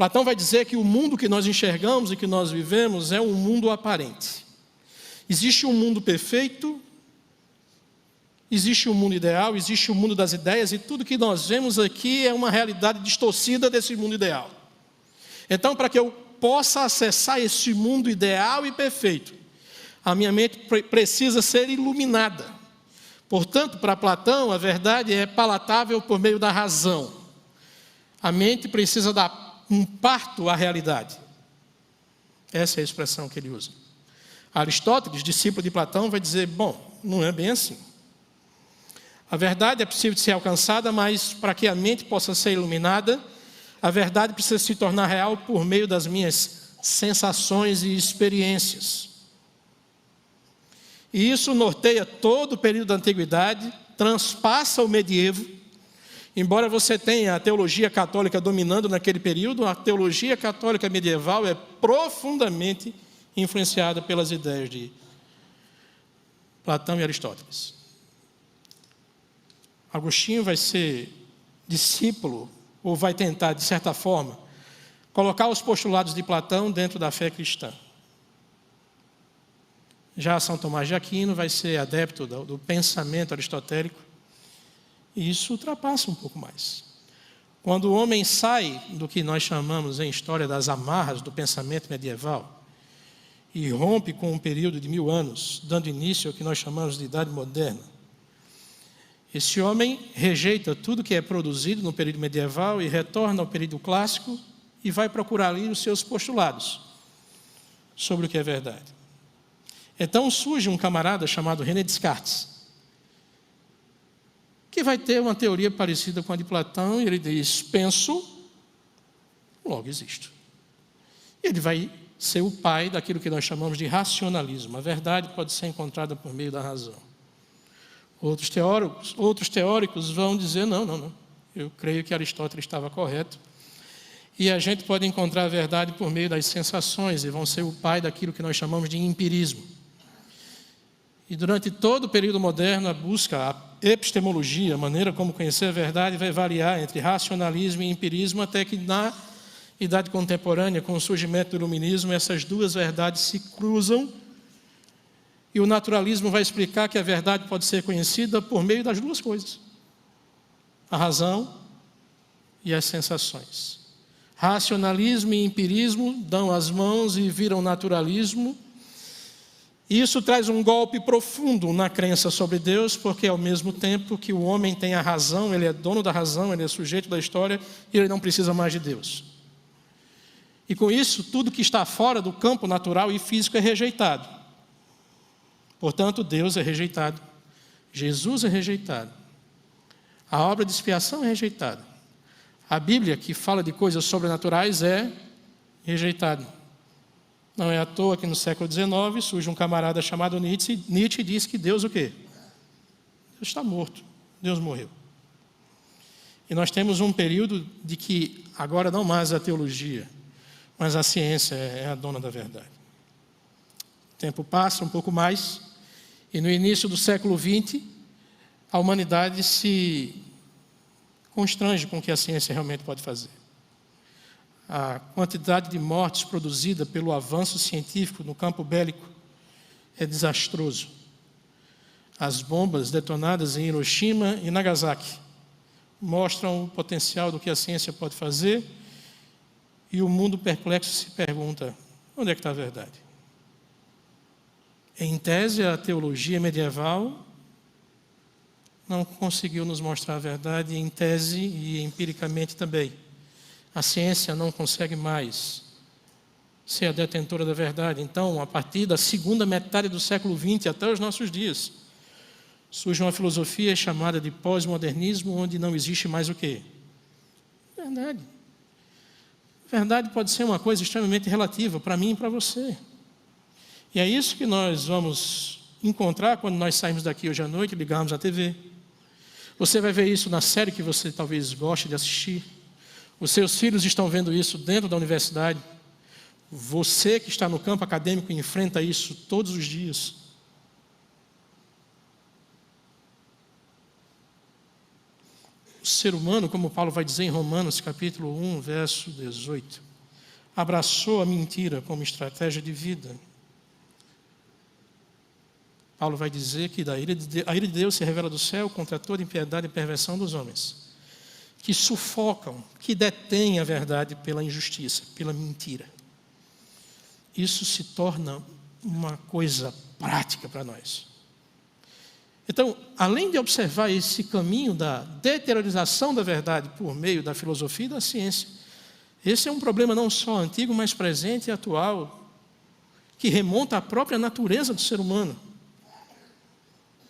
Platão vai dizer que o mundo que nós enxergamos e que nós vivemos é um mundo aparente. Existe um mundo perfeito, existe um mundo ideal, existe o mundo das ideias, e tudo que nós vemos aqui é uma realidade distorcida desse mundo ideal. Então, para que eu possa acessar esse mundo ideal e perfeito, a minha mente precisa ser iluminada. Portanto, para Platão, a verdade é palatável por meio da razão. A mente precisa dar um parto à realidade. Essa é a expressão que ele usa. Aristóteles, discípulo de Platão, vai dizer, bom, não é bem assim. A verdade é possível de ser alcançada, mas para que a mente possa ser iluminada, a verdade precisa se tornar real por meio das minhas sensações e experiências. E isso norteia todo o período da antiguidade, transpassa o medievo. Embora você tenha a teologia católica dominando naquele período, a teologia católica medieval é profundamente influenciada pelas ideias de Platão e Aristóteles. Agostinho vai ser discípulo, ou vai tentar, de certa forma, colocar os postulados de Platão dentro da fé cristã. Já São Tomás de Aquino vai ser adepto do pensamento aristotélico, e isso ultrapassa um pouco mais. Quando o homem sai do que nós chamamos em história das amarras do pensamento medieval e rompe com um período de 1000 anos, dando início ao que nós chamamos de Idade Moderna, esse homem rejeita tudo que é produzido no período medieval e retorna ao período clássico e vai procurar ali os seus postulados sobre o que é verdade. Então surge um camarada chamado René Descartes, que vai ter uma teoria parecida com a de Platão, e ele diz, penso, logo existo. E ele vai ser o pai daquilo que nós chamamos de racionalismo. A verdade pode ser encontrada por meio da razão. Outros teóricos vão dizer, não. Eu creio que Aristóteles estava correto. E a gente pode encontrar a verdade por meio das sensações, e vão ser o pai daquilo que nós chamamos de empirismo. E durante todo o período moderno, a busca, a epistemologia, a maneira como conhecer a verdade, vai variar entre racionalismo e empirismo, até que na Idade Contemporânea, com o surgimento do iluminismo, essas duas verdades se cruzam, e o naturalismo vai explicar que a verdade pode ser conhecida por meio das duas coisas: a razão e as sensações. Racionalismo e empirismo dão as mãos e viram naturalismo. E isso traz um golpe profundo na crença sobre Deus, porque ao mesmo tempo que o homem tem a razão, ele é dono da razão, ele é sujeito da história, e ele não precisa mais de Deus. E com isso, tudo que está fora do campo natural e físico é rejeitado. Portanto, Deus é rejeitado, Jesus é rejeitado, a obra de expiação é rejeitada, a Bíblia, que fala de coisas sobrenaturais, é rejeitada. Não é à toa que no século XIX surge um camarada chamado Nietzsche e diz que Deus o quê? Deus está morto, Deus morreu. E nós temos um período de que agora não mais a teologia, mas a ciência é a dona da verdade. O tempo passa um pouco mais, e no início do século XX, a humanidade se constrange com o que a ciência realmente pode fazer. A quantidade de mortes produzida pelo avanço científico no campo bélico é desastroso. As bombas detonadas em Hiroshima e Nagasaki mostram o potencial do que a ciência pode fazer, e o mundo perplexo se pergunta, onde é que está a verdade? Em tese, a teologia medieval não conseguiu nos mostrar a verdade, em tese e empiricamente também. A ciência não consegue mais ser a detentora da verdade. Então, a partir da segunda metade do século XX até os nossos dias, surge uma filosofia chamada de pós-modernismo, onde não existe mais o quê? Verdade. Verdade pode ser uma coisa extremamente relativa para mim e para você. E é isso que nós vamos encontrar quando nós saímos daqui hoje à noite e ligarmos a TV. Você vai ver isso na série que você talvez goste de assistir. Os seus filhos estão vendo isso dentro da universidade. Você que está no campo acadêmico enfrenta isso todos os dias. O ser humano, como Paulo vai dizer em Romanos capítulo 1, verso 18. abraçou a mentira como estratégia de vida. Paulo vai dizer que a ira de Deus se revela do céu contra toda impiedade e perversão dos homens, que sufocam, que detêm a verdade pela injustiça, pela mentira. Isso se torna uma coisa prática para nós. Então, além de observar esse caminho da deteriorização da verdade por meio da filosofia e da ciência, esse é um problema não só antigo, mas presente e atual, que remonta à própria natureza do ser humano.